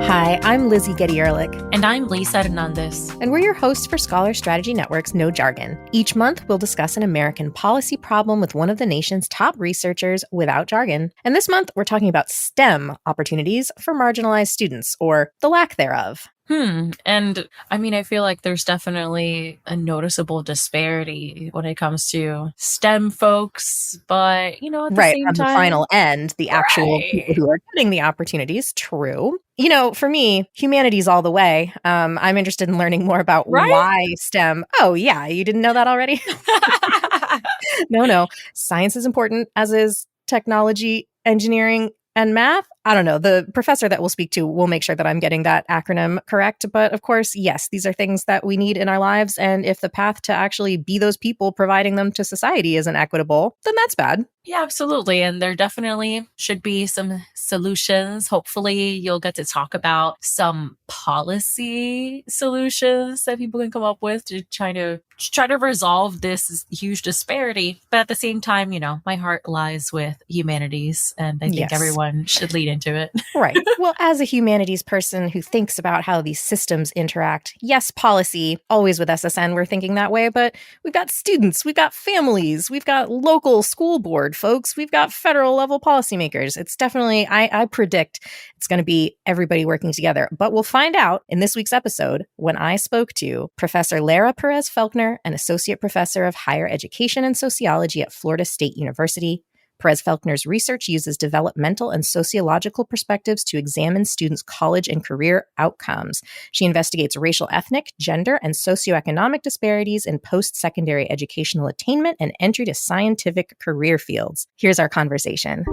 Hi, I'm Lizzie Getty-Ehrlich. And I'm Lisa Hernandez. And we're your hosts for Scholar Strategy Network's No Jargon. Each month, we'll discuss an American policy problem with one of the nation's top researchers without jargon. And this month, we're talking about STEM opportunities for marginalized students, or the lack thereof. And I feel like there's definitely a noticeable disparity when it comes to STEM folks, but, at the same on time, the final end, the actual people who are getting the opportunities, true. For me, humanities all the way. I'm interested in learning more about why STEM. Oh, yeah. You didn't know that already? No. Science is important, as is technology, engineering, and math. I don't know. The professor that we'll speak to will make sure that I'm getting that acronym correct. But of course, yes, these are things that we need in our lives. And if the path to actually be those people providing them to society isn't equitable, then that's bad. Yeah, absolutely. And there definitely should be some solutions. Hopefully, you'll get to talk about some policy solutions that people can come up with to try to resolve this huge disparity. But at the same time, my heart lies with humanities, and I think everyone should lead into it. Right. Well, as a humanities person who thinks about how these systems interact, yes, policy, always with SSN, we're thinking that way, but we've got students, we've got families, we've got local school board folks, we've got federal level policymakers. It's definitely, I predict it's going to be everybody working together. But we'll find out in this week's episode when I spoke to Professor Lara Perez-Felkner, an associate professor of higher education and sociology at Florida State University. Perez-Felkner's research uses developmental and sociological perspectives to examine students' college and career outcomes. She investigates racial, ethnic, gender, and socioeconomic disparities in post-secondary educational attainment and entry to scientific career fields. Here's our conversation.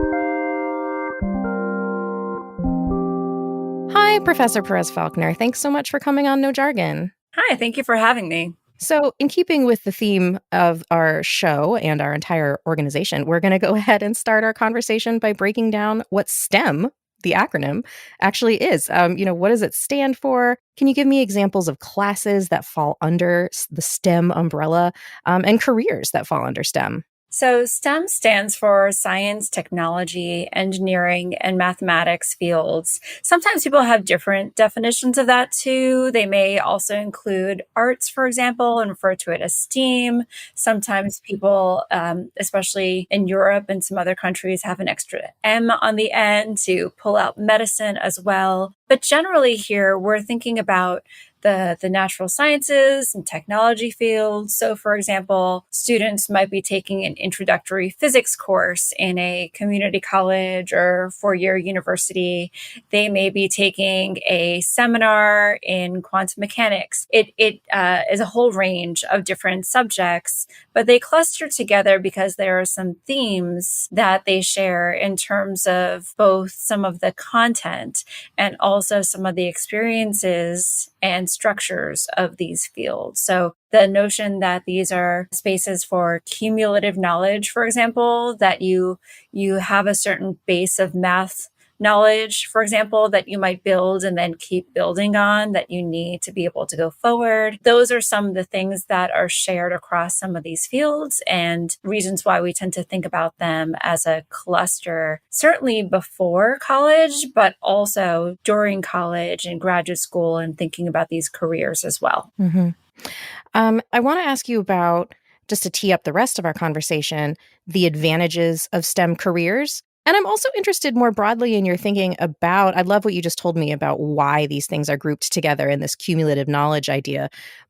Hi, Professor Perez-Felkner. Thanks so much for coming on No Jargon. Hi, thank you for having me. So in keeping with the theme of our show and our entire organization, we're going to go ahead and start our conversation by breaking down what STEM, the acronym, actually is. What does it stand for? Can you give me examples of classes that fall under the STEM umbrella and careers that fall under STEM? So STEM stands for science, technology, engineering, and mathematics fields. Sometimes people have different definitions of that too. They may also include arts, for example, and refer to it as STEAM. Sometimes people, especially in Europe and some other countries, have an extra M on the end to pull out medicine as well. But generally here, we're thinking about the natural sciences and technology fields. So, for example, students might be taking an introductory physics course in a community college or four-year university. They may be taking a seminar in quantum mechanics. It is a whole range of different subjects, but they cluster together because there are some themes that they share in terms of both some of the content and also some of the experiences and structures of these fields. So the notion that these are spaces for cumulative knowledge, for example, that you have a certain base of math knowledge, for example, that you might build and then keep building on, that you need to be able to go forward. Those are some of the things that are shared across some of these fields and reasons why we tend to think about them as a cluster, certainly before college, but also during college and graduate school and thinking about these careers as well. Mm-hmm. I want to ask you about, just to tee up the rest of our conversation, the advantages of STEM careers. And I'm also interested more broadly in your thinking about, I love what you just told me about why these things are grouped together in this cumulative knowledge idea,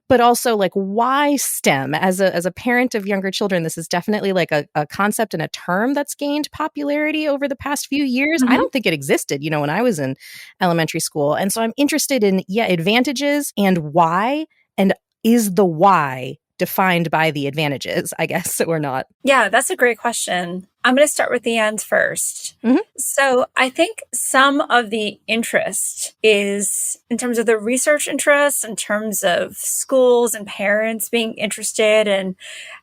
but also like why STEM? As a parent of younger children, this is definitely like a concept and a term that's gained popularity over the past few years. Mm-hmm. I don't think it existed, when I was in elementary school. And so I'm interested in, advantages and why, and is the why defined by the advantages, I guess, or not? Yeah, that's a great question. I'm going to start with the end first. Mm-hmm. So I think some of the interest is in terms of the research interest, in terms of schools and parents being interested in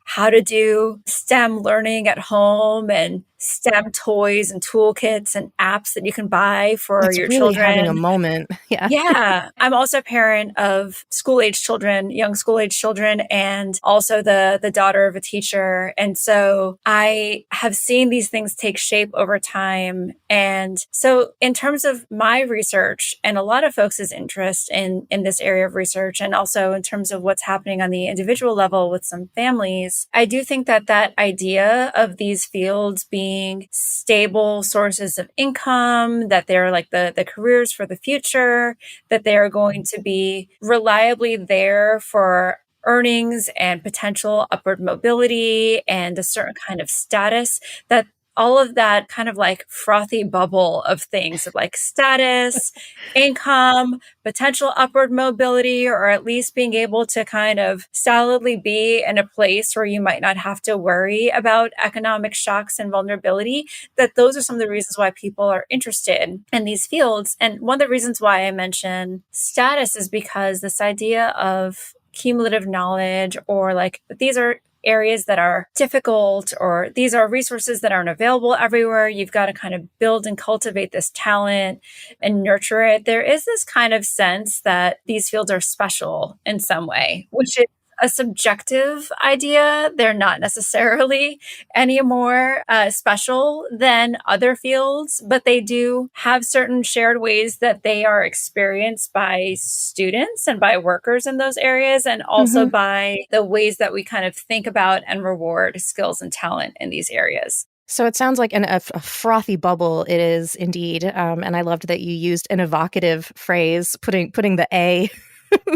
how to do STEM learning at home and STEM toys and toolkits and apps that you can buy for It's your really having a children. moment. Yeah. Yeah, I'm also a parent of school-age children, young school-age children, and also the daughter of a teacher. And so I have seen these things take shape over time. And so in terms of my research and a lot of folks' interest in this area of research, and also in terms of what's happening on the individual level with some families, I do think that that idea of these fields being stable sources of income, that they're like the careers for the future, that they are going to be reliably there for earnings and potential upward mobility and a certain kind of status, that all of that kind of like frothy bubble of things of like status, income, potential upward mobility, or at least being able to kind of solidly be in a place where you might not have to worry about economic shocks and vulnerability, that those are some of the reasons why people are interested in these fields. And one of the reasons why I mention status is because this idea of cumulative knowledge, or like these are areas that are difficult, or these are resources that aren't available everywhere. You've got to kind of build and cultivate this talent and nurture it. There is this kind of sense that these fields are special in some way, which is a subjective idea. They're not necessarily any more special than other fields, but they do have certain shared ways that they are experienced by students and by workers in those areas, and also by the ways that we kind of think about and reward skills and talent in these areas. So it sounds like a frothy bubble. It is indeed, and I loved that you used an evocative phrase, putting the A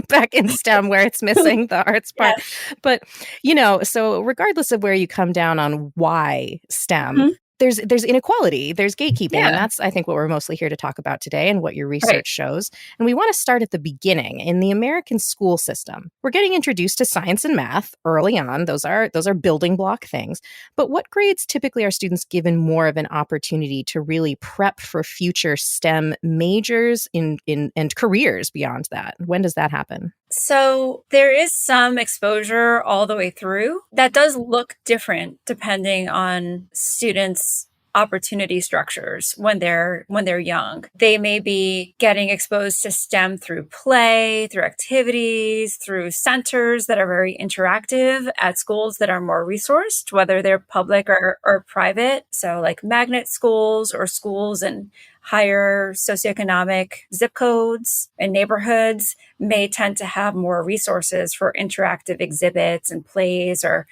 back in STEM where it's missing the arts part. Yes. But, so regardless of where you come down on why STEM, there's inequality, there's gatekeeping. And that's, I think, what we're mostly here to talk about today and what your research shows. And we want to start at the beginning. In the American school system, we're getting introduced to science and math early on. Those are building block things. But what grades typically are students given more of an opportunity to really prep for future STEM majors and careers beyond that? When does that happen? So there is some exposure all the way through. That does look different depending on students' opportunity structures when they're young. They may be getting exposed to STEM through play, through activities, through centers that are very interactive at schools that are more resourced, whether they're public or private. So like magnet schools or schools in higher socioeconomic zip codes and neighborhoods may tend to have more resources for interactive exhibits and plays, or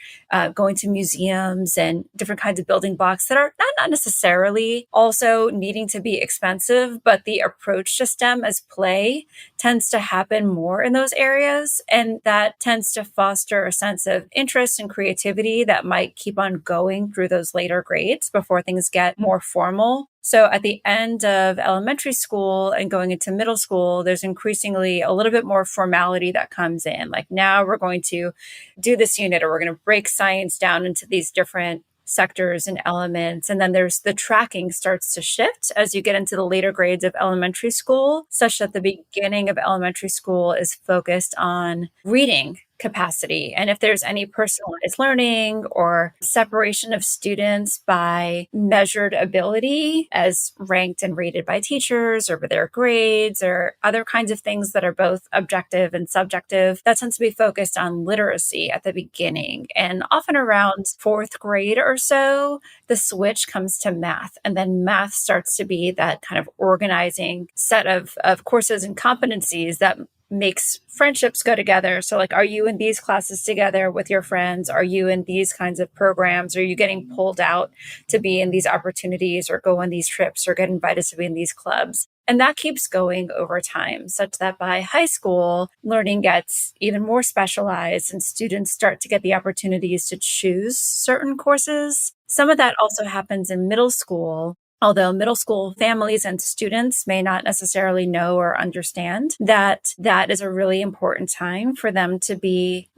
going to museums and different kinds of building blocks that are not necessarily also needing to be expensive, but the approach to STEM as play tends to happen more in those areas. And that tends to foster a sense of interest and creativity that might keep on going through those later grades before things get more formal. So at the end of elementary school and going into middle school, there's increasingly a little bit more formality that comes in. Like, now we're going to do this unit, or we're going to break science down into these different sectors and elements. And then there's the tracking starts to shift as you get into the later grades of elementary school, such that the beginning of elementary school is focused on reading capacity. And if there's any personalized learning or separation of students by measured ability as ranked and rated by teachers, or by their grades, or other kinds of things that are both objective and subjective, that tends to be focused on literacy at the beginning. And often around fourth grade or so, the switch comes to math. And then math starts to be that kind of organizing set of courses and competencies that makes friendships go together. So like, are you in these classes together with your friends? Are you in these kinds of programs? Are you getting pulled out to be in these opportunities, or go on these trips, or get invited to be in these clubs? And that keeps going over time, such that by high school, learning gets even more specialized and students start to get the opportunities to choose certain courses. Some of that also happens in middle school. although middle school families and students may not necessarily know or understand that that is a really important time for them to be,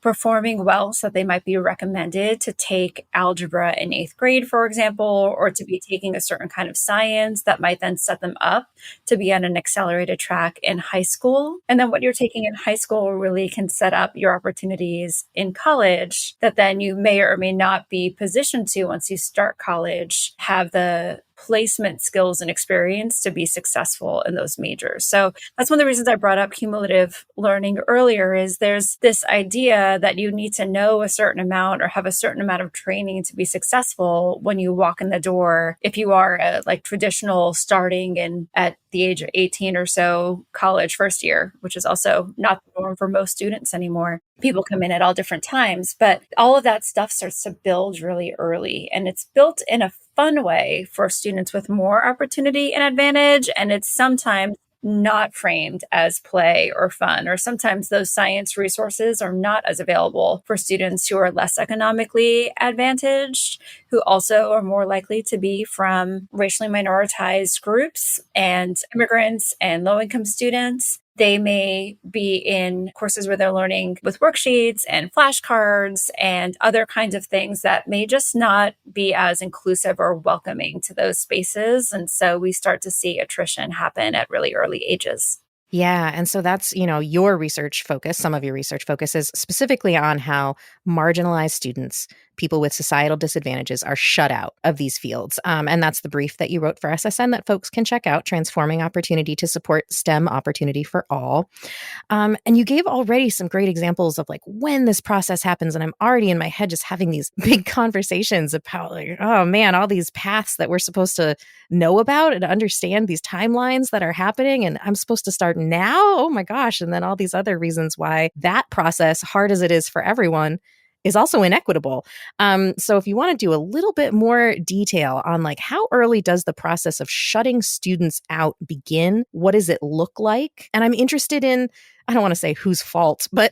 performing well. So they might be recommended to take algebra in 8th grade, for example, or to be taking a certain kind of science that might then set them up to be on an accelerated track in high school. And then what you're taking in high school really can set up your opportunities in college that then you may or may not be positioned to once you start college, have the placement skills and experience to be successful in those majors. So that's one of the reasons I brought up cumulative learning earlier is there's this idea that you need to know a certain amount or have a certain amount of training to be successful when you walk in the door. If you are a traditional starting and at the age of 18 or so, college first year, which is also not the norm for most students anymore. People come in at all different times, but all of that stuff starts to build really early, and it's built in a fun way for students with more opportunity and advantage. And it's sometimes not framed as play or fun, or sometimes those science resources are not as available for students who are less economically advantaged, who also are more likely to be from racially minoritized groups and immigrants and low-income students. They may be in courses where they're learning with worksheets and flashcards and other kinds of things that may just not be as inclusive or welcoming to those spaces. And so we start to see attrition happen at really early ages. Yeah. And so that's, your research focus, some of your research focus is specifically on how marginalized students, people with societal disadvantages, are shut out of these fields. And that's the brief that you wrote for SSN that folks can check out, Transforming Opportunity to Support STEM Opportunity for All. And you gave already some great examples of when this process happens. And I'm already in my head just having these big conversations about oh man, all these paths that we're supposed to know about and understand, these timelines that are happening. And I'm supposed to start now. Oh my gosh. And then all these other reasons why that process, hard as it is for everyone, is also inequitable. So if you want to do a little bit more detail on how early does the process of shutting students out begin? What does it look like? And I'm interested in, I don't want to say whose fault, but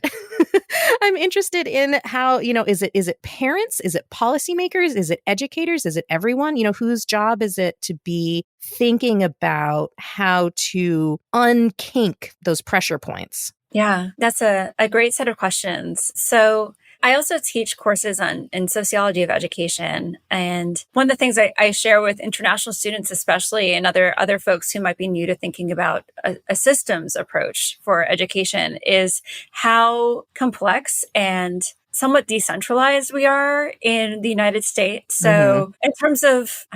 I'm interested in how, is it parents? Is it policymakers? Is it educators? Is it everyone? Whose job is it to be thinking about how to unkink those pressure points? Yeah, that's a great set of questions. So I also teach courses in sociology of education. And one of the things I share with international students, especially, and other folks who might be new to thinking about a systems approach for education, is how complex and somewhat decentralized we are in the United States. So in terms of,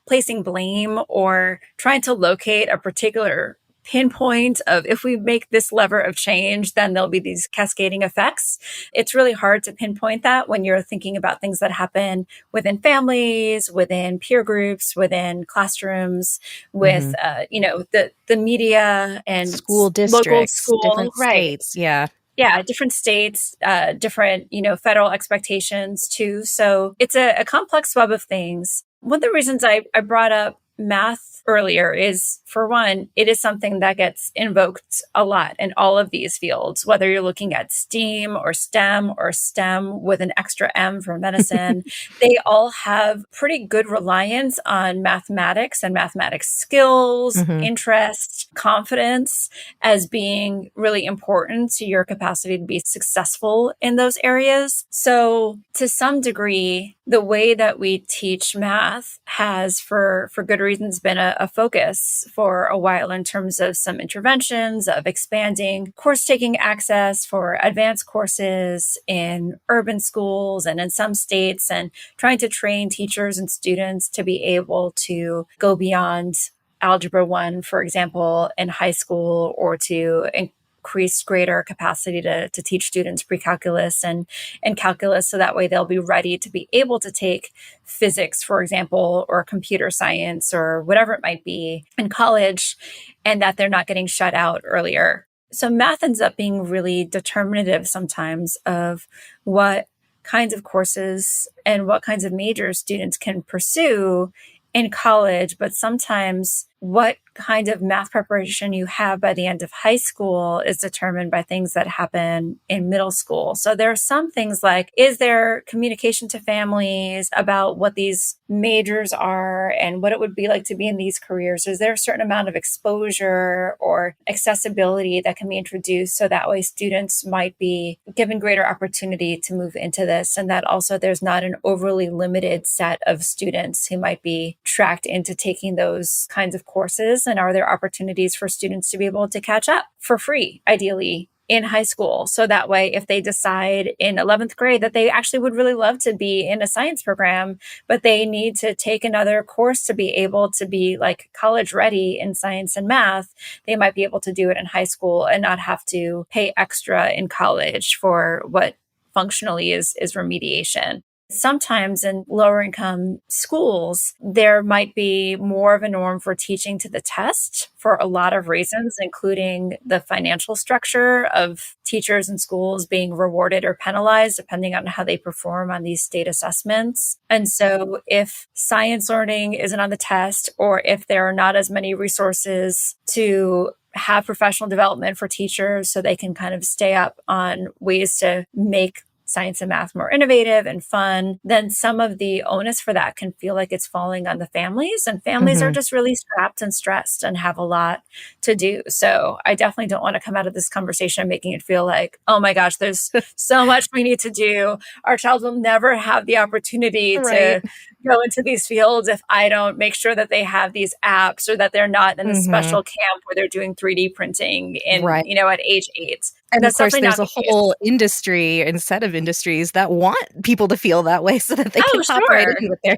placing blame or trying to locate a particular pinpoint of if we make this lever of change, then there'll be these cascading effects. It's really hard to pinpoint that when you're thinking about things that happen within families, within peer groups, within classrooms, with the media and school districts, different states. Yeah. Yeah, different states, different, federal expectations too. So it's a complex web of things. One of the reasons I brought up math earlier is, for one, it is something that gets invoked a lot in all of these fields, whether you're looking at STEAM or STEM with an extra M for medicine. They all have pretty good reliance on mathematics and mathematics skills, interest, confidence as being really important to your capacity to be successful in those areas. So to some degree, the way that we teach math has, for good reasons, been a focus for a while in terms of some interventions of expanding course taking access for advanced courses in urban schools and in some states, and trying to train teachers and students to be able to go beyond Algebra 1, for example, in high school, or to increase greater capacity to teach students pre-calculus and calculus, so that way they'll be ready to be able to take physics, for example, or computer science or whatever it might be in college, and that they're not getting shut out earlier. So math ends up being really determinative sometimes of what kinds of courses and what kinds of majors students can pursue in college, but sometimes what kind of math preparation you have by the end of high school is determined by things that happen in middle school. So there are some things like, is there communication to families about what these majors are and what it would be like to be in these careers? Is there a certain amount of exposure or accessibility that can be introduced so that way students might be given greater opportunity to move into this, and that also there's not an overly limited set of students who might be tracked into taking those kinds of courses? And are there opportunities for students to be able to catch up for free, ideally, in high school? So that way, if they decide in 11th grade that they actually would really love to be in a science program, but they need to take another course to be able to be like college ready in science and math, they might be able to do it in high school and not have to pay extra in college for what functionally is remediation. Sometimes in lower income schools, there might be more of a norm for teaching to the test for a lot of reasons, including the financial structure of teachers and schools being rewarded or penalized depending on how they perform on these state assessments. And so if science learning isn't on the test, or if there are not as many resources to have professional development for teachers so they can kind of stay up on ways to make science and math more innovative and fun, then some of the onus for that can feel like it's falling on the families. And families are just really strapped and stressed and have a lot to do. So I definitely don't want to come out of this conversation making it feel like, oh my gosh, there's so much we need to do. Our child will never have the opportunity to go into these fields if I don't make sure that they have these apps, or that they're not in a special camp where they're doing 3D printing in, at age 8. And of course, there's a whole industry and set of industries that want people to feel that way so that they can hop right in with their.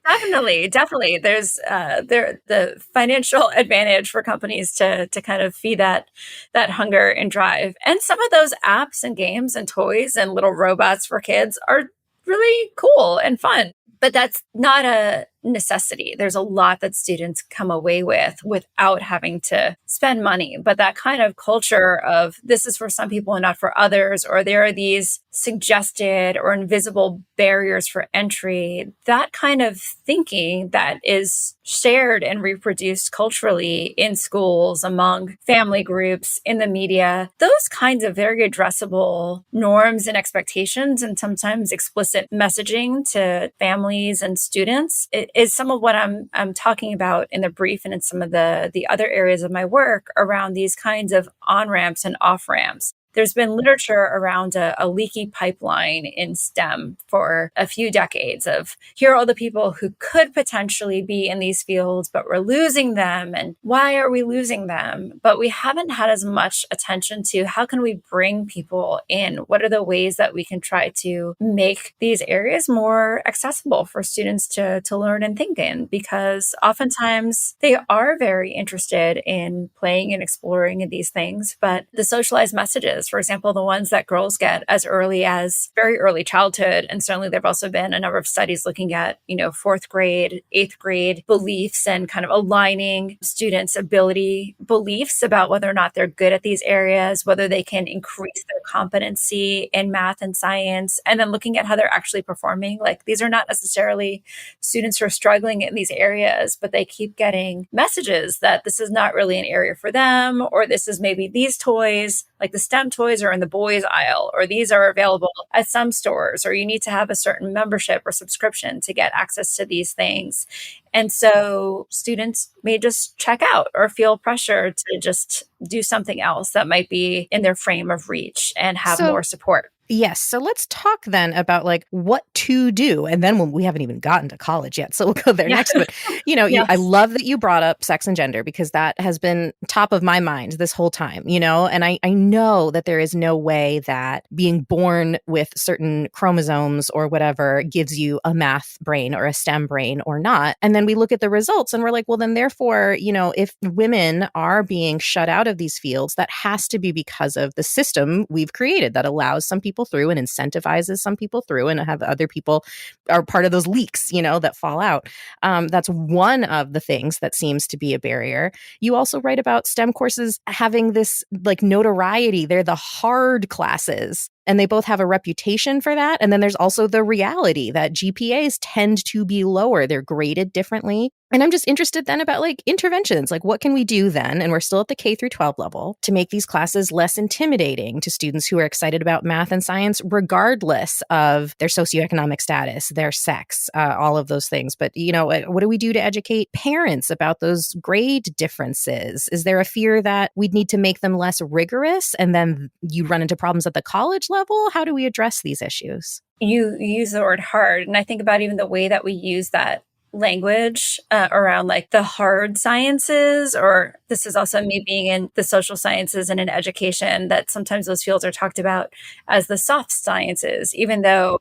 Definitely. There's the financial advantage for companies to kind of feed that hunger and drive. And some of those apps and games and toys and little robots for kids are really cool and fun. But that's not a necessity. There's a lot that students come away with without having to spend money. But that kind of culture of this is for some people and not for others, or there are these suggested or invisible barriers for entry, that kind of thinking that is shared and reproduced culturally in schools, among family groups, in the media, those kinds of very addressable norms and expectations, and sometimes explicit messaging to families and students, is some of what I'm talking about in the brief and in some of the other areas of my work around these kinds of on-ramps and off-ramps. There's been literature around a leaky pipeline in STEM for a few decades of here are all the people who could potentially be in these fields, but we're losing them. And why are we losing them? But we haven't had as much attention to how can we bring people in? What are the ways that we can try to make these areas more accessible for students to learn and think in? Because oftentimes they are very interested in playing and exploring in these things, but the socialized messages, for example, the ones that girls get as early as very early childhood. And certainly there've also been a number of studies looking at, 4th grade, 8th grade beliefs and kind of aligning students' ability beliefs about whether or not they're good at these areas, whether they can increase their competency in math and science, and then looking at how they're actually performing. Like, these are not necessarily students who are struggling in these areas, but they keep getting messages that this is not really an area for them, or this is maybe these toys, like the STEM toys are in the boys aisle, or these are available at some stores, or you need to have a certain membership or subscription to get access to these things. And so students may just check out or feel pressure to just do something else that might be in their frame of reach and have more support. Yes. So let's talk then about what to do. And then when we haven't even gotten to college yet. So we'll go there next. But, I love that you brought up sex and gender, because that has been top of my mind this whole time, and I know that there is no way that being born with certain chromosomes or whatever gives you a math brain or a STEM brain or not. And then we look at the results and we're like, well, then therefore, if women are being shut out of these fields, that has to be because of the system we've created that allows some people through and incentivizes some people through, and have other people are part of those leaks, that fall out. That's one of the things that seems to be a barrier. You also write about STEM courses having this notoriety. They're the hard classes. And they both have a reputation for that. And then there's also the reality that GPAs tend to be lower. They're graded differently. And I'm just interested then about like interventions, like what can we do then? And we're still at the K through 12 level to make these classes less intimidating to students who are excited about math and science, regardless of their socioeconomic status, their sex, all of those things. But, what do we do to educate parents about those grade differences? Is there a fear that we'd need to make them less rigorous and then you run into problems at the college level? How do we address these issues? You use the word hard, and I think about even the way that we use that language around like the hard sciences, or this is also me being in the social sciences and in education, that sometimes those fields are talked about as the soft sciences, even though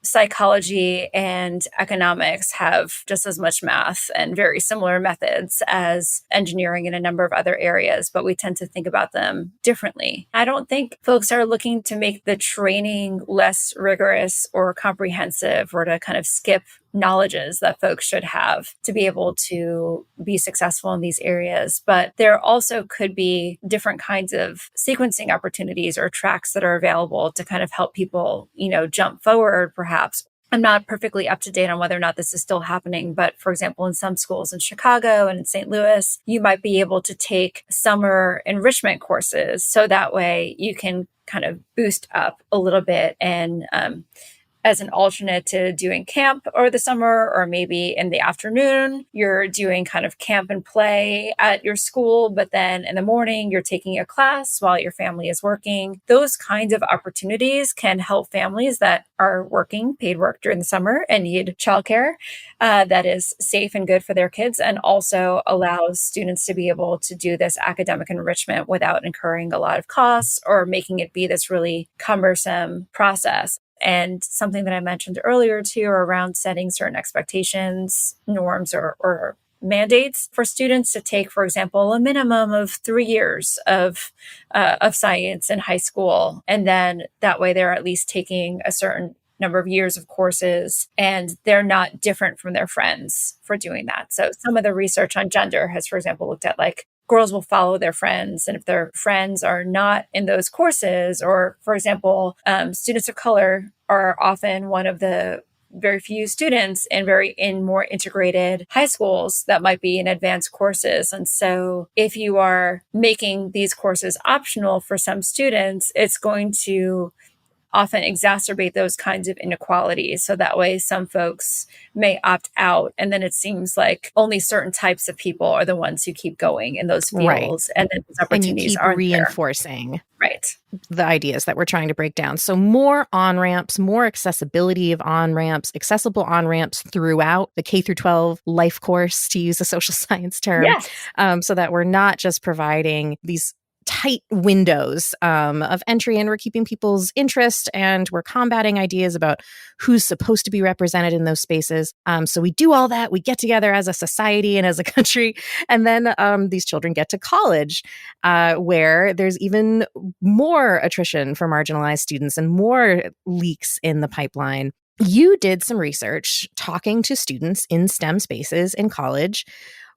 psychology and economics have just as much math and very similar methods as engineering in a number of other areas, but we tend to think about them differently. I don't think folks are looking to make the training less rigorous or comprehensive, or to kind of skip knowledges that folks should have to be able to be successful in these areas. But there also could be different kinds of sequencing opportunities or tracks that are available to kind of help people, jump forward, perhaps. I'm not perfectly up to date on whether or not this is still happening, but for example, in some schools in Chicago and in St. Louis, you might be able to take summer enrichment courses. So that way you can kind of boost up a little bit and, as an alternate to doing camp or the summer, or maybe in the afternoon, you're doing kind of camp and play at your school, but then in the morning, you're taking a class while your family is working. Those kinds of opportunities can help families that are working paid work during the summer and need childcare that is safe and good for their kids, and also allows students to be able to do this academic enrichment without incurring a lot of costs or making it be this really cumbersome process. And something that I mentioned earlier too, around setting certain expectations, norms, or mandates for students to take, for example, a minimum of 3 years of science in high school. And then that way they're at least taking a certain number of years of courses, and they're not different from their friends for doing that. So some of the research on gender has, for example, looked at like girls will follow their friends. And if their friends are not in those courses, or for example, students of color are often one of the very few students in more integrated high schools that might be in advanced courses. And so if you are making these courses optional for some students, it's going to often exacerbate those kinds of inequalities. So that way some folks may opt out, and then it seems like only certain types of people are the ones who keep going in those fields. Right. And then those opportunities aren't reinforcing. There. Right. The ideas that we're trying to break down. So more on-ramps, more accessibility of on-ramps, accessible on-ramps throughout the K through 12 life course, to use a social science term, Yes. So that we're not just providing these tight windows of entry, and we're keeping people's interest, and we're combating ideas about who's supposed to be represented in those spaces. So we do all that. We get together as a society and as a country, and then these children get to college, where there's even more attrition for marginalized students and more leaks in the pipeline. You did some research talking to students in STEM spaces in college.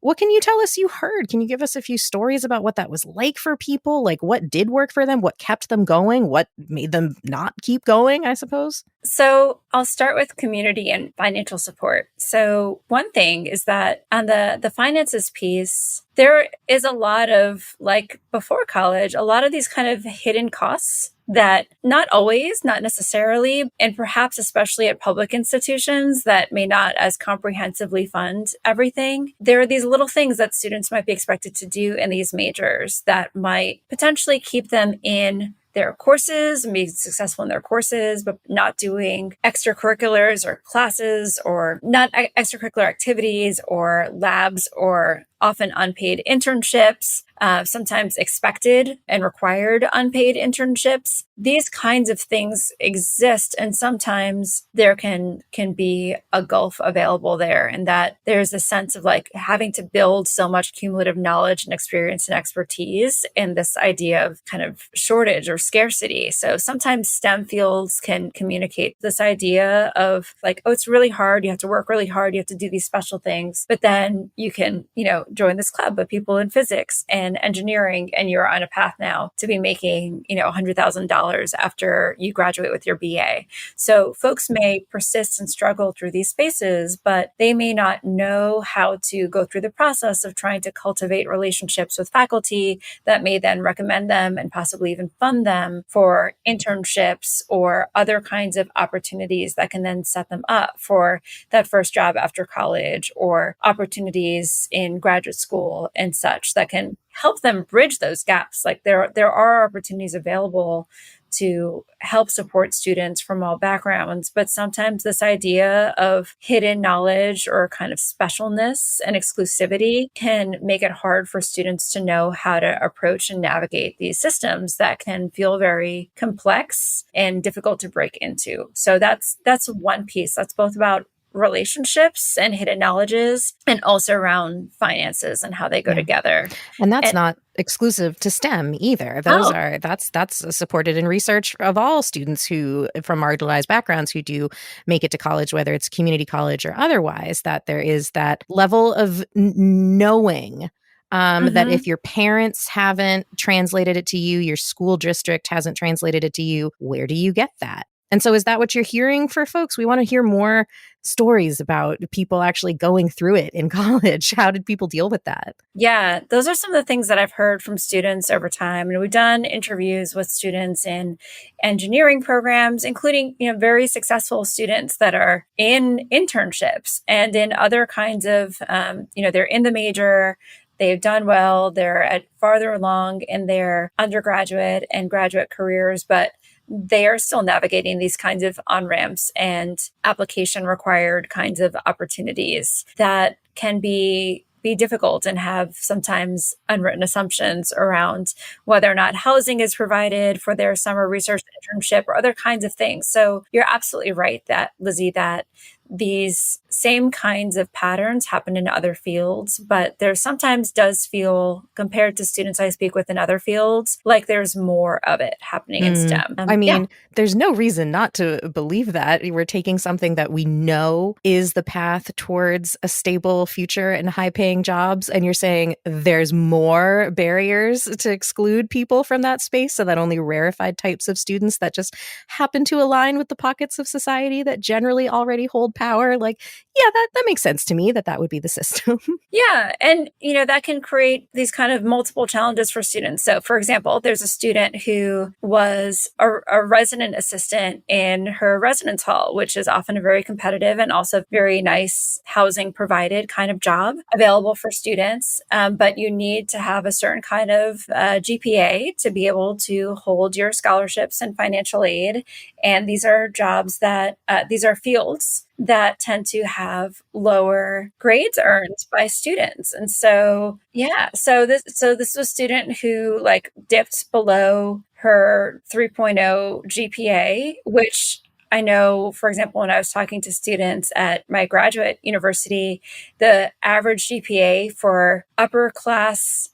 What can you tell us you heard? Can you give us a few stories about what that was like for people? Like what did work for them? What kept them going? What made them not keep going, I suppose? So I'll start with community and financial support. So one thing is that on the finances piece, there is a lot of, like before college, a lot of these kind of hidden costs that not always, not necessarily, and perhaps especially at public institutions that may not as comprehensively fund everything. There are these little things that students might be expected to do in these majors that might potentially keep them in their courses and be successful in their courses, but not doing extracurriculars or classes, or not extracurricular activities or labs, or often unpaid internships, sometimes expected and required unpaid internships. These kinds of things exist, and sometimes there can be a gulf available there, and that there's a sense of like having to build so much cumulative knowledge and experience and expertise in this idea of kind of shortage or scarcity. So sometimes STEM fields can communicate this idea of like, oh, it's really hard. You have to work really hard. You have to do these special things, but then you can, join this club of people in physics and in engineering and you're on a path now to be making, $100,000 after you graduate with your BA. So folks may persist and struggle through these spaces, but they may not know how to go through the process of trying to cultivate relationships with faculty that may then recommend them and possibly even fund them for internships or other kinds of opportunities that can then set them up for that first job after college or opportunities in graduate school and such that can help them bridge those gaps. Like there are opportunities available to help support students from all backgrounds. But sometimes this idea of hidden knowledge or kind of specialness and exclusivity can make it hard for students to know how to approach and navigate these systems that can feel very complex and difficult to break into. So that's one piece. That's both about relationships and hidden knowledges, and also around finances and how they go together. And that's not exclusive to STEM either. That's supported in research of all students who from marginalized backgrounds who do make it to college, whether it's community college or otherwise, that there is that level of knowing that if your parents haven't translated it to you, your school district hasn't translated it to you, where do you get that? And so is that what you're hearing for folks? We want to hear more stories about people actually going through it in college. How did people deal with that? Yeah, those are some of the things that I've heard from students over time. And we've done interviews with students in engineering programs, including, very successful students that are in internships and in other kinds of, they're in the major. They've done well. They're at farther along in their undergraduate and graduate careers, but they are still navigating these kinds of on-ramps and application required kinds of opportunities that can be difficult and have sometimes unwritten assumptions around whether or not housing is provided for their summer research internship or other kinds of things. So you're absolutely right that, Lizzie, that these same kinds of patterns happen in other fields, but there sometimes does feel, compared to students I speak with in other fields, like there's more of it happening in STEM. There's no reason not to believe that. We're taking something that we know is the path towards a stable future and high-paying jobs, and you're saying there's more barriers to exclude people from that space so that only rarefied types of students that just happen to align with the pockets of society that generally already hold power. Like, yeah, that makes sense to me that would be the system. Yeah. And, that can create these kind of multiple challenges for students. So, for example, there's a student who was a resident assistant in her residence hall, which is often a very competitive and also very nice housing provided kind of job available for students. But you need to have a certain kind of GPA to be able to hold your scholarships and financial aid. And these are jobs that, these are fields that tend to have lower grades earned by students. And so, this was a student who dipped below her 3.0 GPA, which I know, for example, when I was talking to students at my graduate university, the average GPA for upper class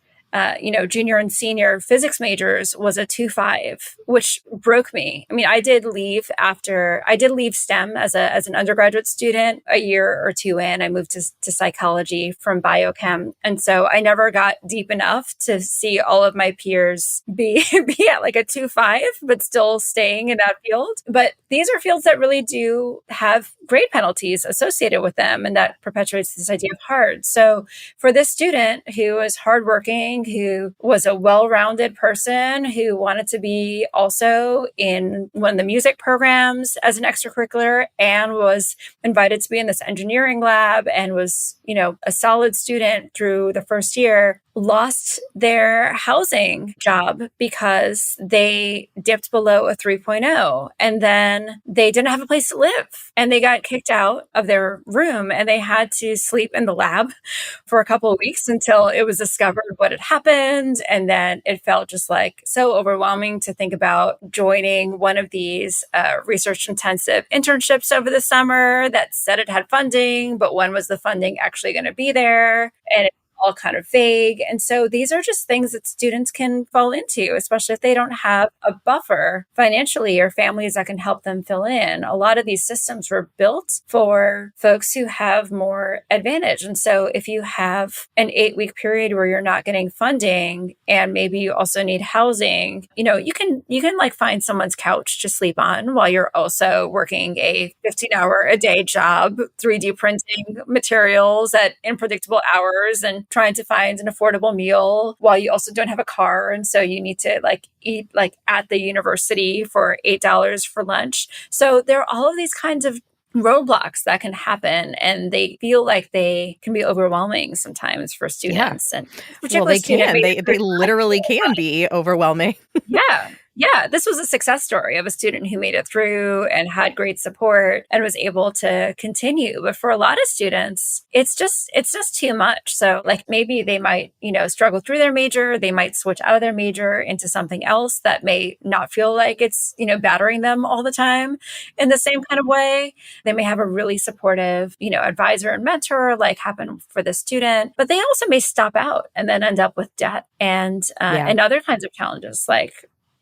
junior and senior physics majors was a 2.5, which broke me. I mean, I did leave STEM as an undergraduate student a year or two in. I moved to psychology from biochem. And so I never got deep enough to see all of my peers be at a 2.5, but still staying in that field. But these are fields that really do have grade penalties associated with them. And that perpetuates this idea of hard. So for this student who was hardworking, who was a well-rounded person, who wanted to be also in one of the music programs as an extracurricular and was invited to be in this engineering lab and was, a solid student through the first year, lost their housing job because they dipped below a 3.0 and then they didn't have a place to live and they got kicked out of their room and they had to sleep in the lab for a couple of weeks until it was discovered what had happened. And then it felt just so overwhelming to think about joining one of these research intensive internships over the summer that said it had funding, but when was the funding actually going to be there? And it all kind of vague. And so these are just things that students can fall into, especially if they don't have a buffer financially or families that can help them fill in. A lot of these systems were built for folks who have more advantage. And so if you have an 8-week period where you're not getting funding and maybe you also need housing, you can like find someone's couch to sleep on while you're also working a 15-hour a day job, 3D printing materials at unpredictable hours and trying to find an affordable meal while you also don't have a car. And so you need to like eat like at the university for $8 for lunch. So there are all of these kinds of roadblocks that can happen, and they feel like they can be overwhelming sometimes for students. And well, they can. They literally can be overwhelming. Yeah, this was a success story of a student who made it through and had great support and was able to continue. But for a lot of students, it's just too much. So like maybe they might, struggle through their major. They might switch out of their major into something else that may not feel like it's, battering them all the time in the same kind of way. They may have a really supportive, advisor and mentor like happen for the student, but they also may stop out and then end up with debt and other kinds of challenges. Like,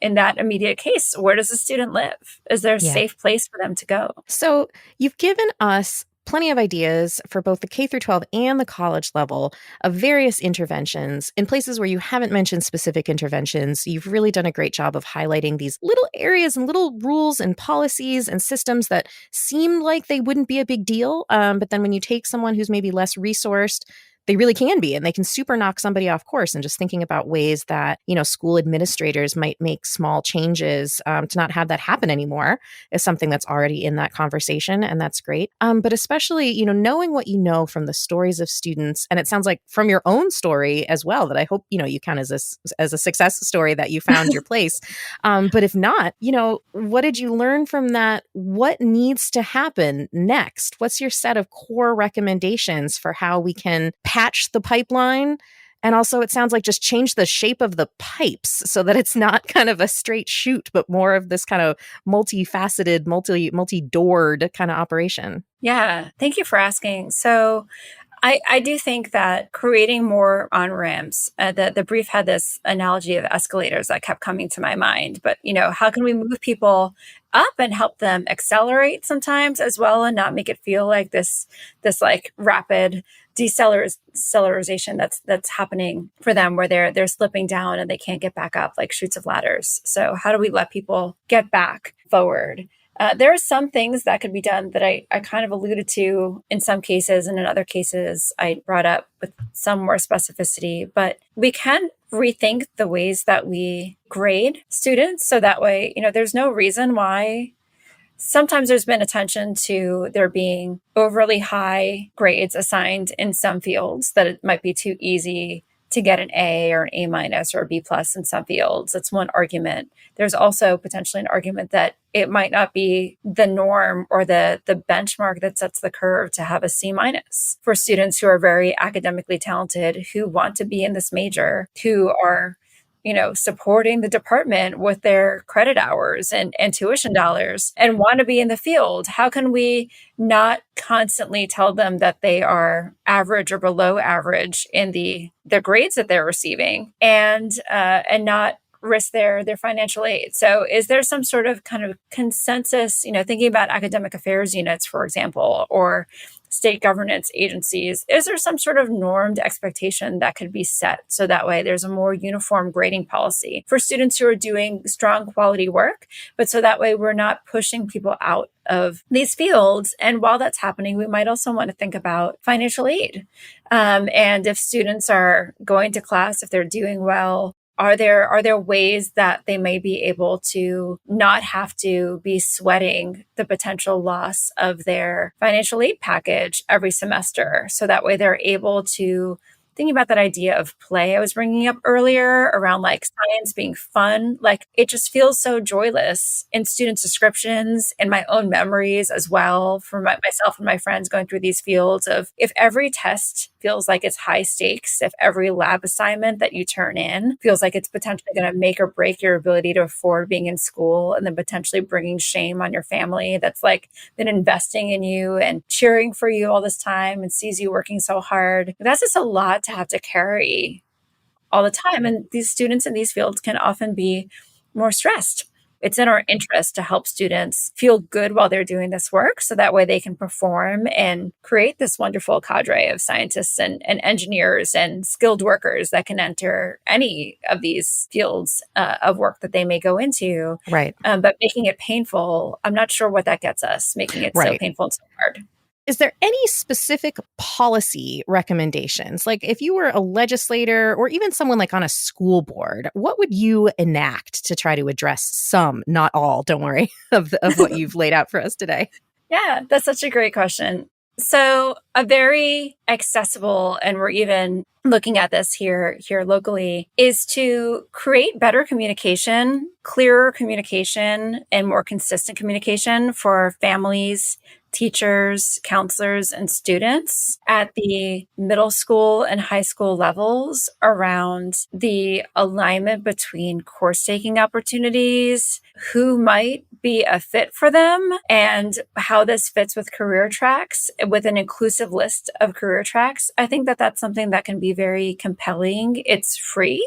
in that immediate case, where does the student live? Is there a safe place for them to go? So you've given us plenty of ideas for both the K through 12 and the college level of various interventions. In places where you haven't mentioned specific interventions, you've really done a great job of highlighting these little areas and little rules and policies and systems that seem like they wouldn't be a big deal. But then when you take someone who's maybe less resourced, they really can be, and they can super knock somebody off course. And just thinking about ways that, school administrators might make small changes to not have that happen anymore is something that's already in that conversation. And that's great. But especially, knowing what you know from the stories of students, and it sounds like from your own story as well, that I hope, you count as a success story that you found your place. But if not, what did you learn from that? What needs to happen next? What's your set of core recommendations for how we can patch the pipeline? And also, it sounds like just change the shape of the pipes so that it's not kind of a straight chute, but more of this kind of multifaceted, multi-doored kind of operation. Yeah, thank you for asking. So I do think that creating more on-ramps, the brief had this analogy of escalators that kept coming to my mind. But, how can we move people up and help them accelerate sometimes as well and not make it feel like this like rapid decelerization that's happening for them where they're slipping down and they can't get back up like chutes of ladders. So how do we let people get back forward? There are some things that could be done that I kind of alluded to in some cases, and in other cases I brought up with some more specificity, but we can rethink the ways that we grade students. So that way, there's no reason why sometimes there's been attention to there being overly high grades assigned in some fields, that it might be too easy to get an A or an A minus or a B plus in some fields. That's one argument. There's also potentially an argument that it might not be the norm or the benchmark that sets the curve to have a C minus for students who are very academically talented, who want to be in this major, who are supporting the department with their credit hours and tuition dollars and want to be in the field. How can we not constantly tell them that they are average or below average in the grades that they're receiving and not risk their financial aid? So is there some sort of kind of consensus, thinking about academic affairs units, for example, or state governance agencies, is there some sort of normed expectation that could be set so that way there's a more uniform grading policy for students who are doing strong quality work, but so that way we're not pushing people out of these fields? And while that's happening, we might also want to think about financial aid. And if students are going to class, if they're doing well, are there ways that they may be able to not have to be sweating the potential loss of their financial aid package every semester? So that way they're able to thinking about that idea of play I was bringing up earlier around like science being fun, like it just feels so joyless in students' descriptions and my own memories as well for myself and my friends going through these fields of if every test feels like it's high stakes, if every lab assignment that you turn in feels like it's potentially going to make or break your ability to afford being in school and then potentially bringing shame on your family that's like been investing in you and cheering for you all this time and sees you working so hard. That's just a lot to have to carry all the time. And these students in these fields can often be more stressed. It's in our interest to help students feel good while they're doing this work so that way they can perform and create this wonderful cadre of scientists and engineers and skilled workers that can enter any of these fields of work that they may go into. Right. But making it painful, I'm not sure what that gets us, making it so painful and so hard. Is there any specific policy recommendations? Like if you were a legislator or even someone like on a school board, what would you enact to try to address some, not all, don't worry, of what you've laid out for us today? Yeah, that's such a great question. So a very accessible, and we're even looking at this here locally, is to create better communication, clearer communication, and more consistent communication for families, teachers, counselors, and students at the middle school and high school levels around the alignment between course taking opportunities, who might be a fit for them, and how this fits with career tracks with an inclusive list of career tracks. I think that that's something that can be very compelling. It's free.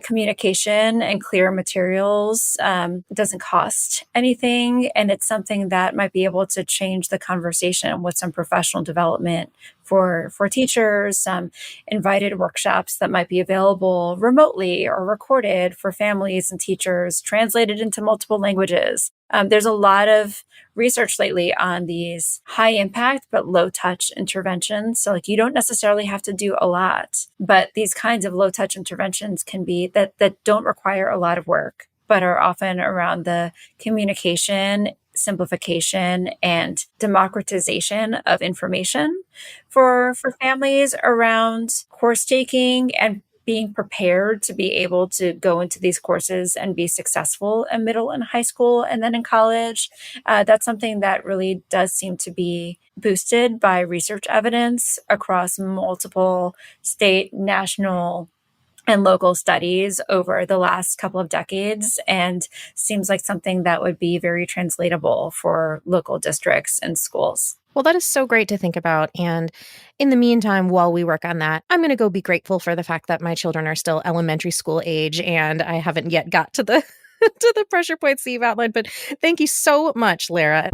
Communication and clear materials. It doesn't cost anything. And it's something that might be able to change the conversation with some professional development for teachers, invited workshops that might be available remotely or recorded for families and teachers, translated into multiple languages. There's a lot of research lately on these high impact but low touch interventions. So like you don't necessarily have to do a lot, but these kinds of low touch interventions can be that don't require a lot of work, but are often around the communication, simplification, and democratization of information for families around course taking and being prepared to be able to go into these courses and be successful in middle and high school and then in college. That's something that really does seem to be boosted by research evidence across multiple state, national, and local studies over the last couple of decades, and seems like something that would be very translatable for local districts and schools. Well, that is so great to think about. And in the meantime, while we work on that, I'm going to go be grateful for the fact that my children are still elementary school age and I haven't yet got to the to the pressure points that you've outlined. But thank you so much, Lara.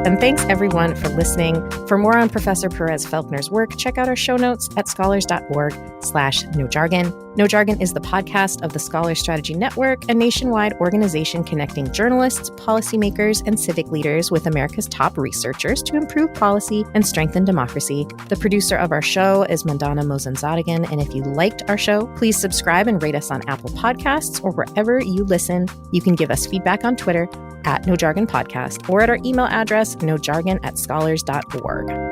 And thanks everyone for listening. For more on Professor Perez-Felkner's work, check out our show notes at scholars.org/nojargon. No Jargon is the podcast of the Scholar Strategy Network, a nationwide organization connecting journalists, policymakers, and civic leaders with America's top researchers to improve policy and strengthen democracy. The producer of our show is Mandana Mozanzadigan, and if you liked our show, please subscribe and rate us on Apple Podcasts or wherever you listen. You can give us feedback on Twitter @NoJargonPodcast or at our email address nojargon@scholars.org.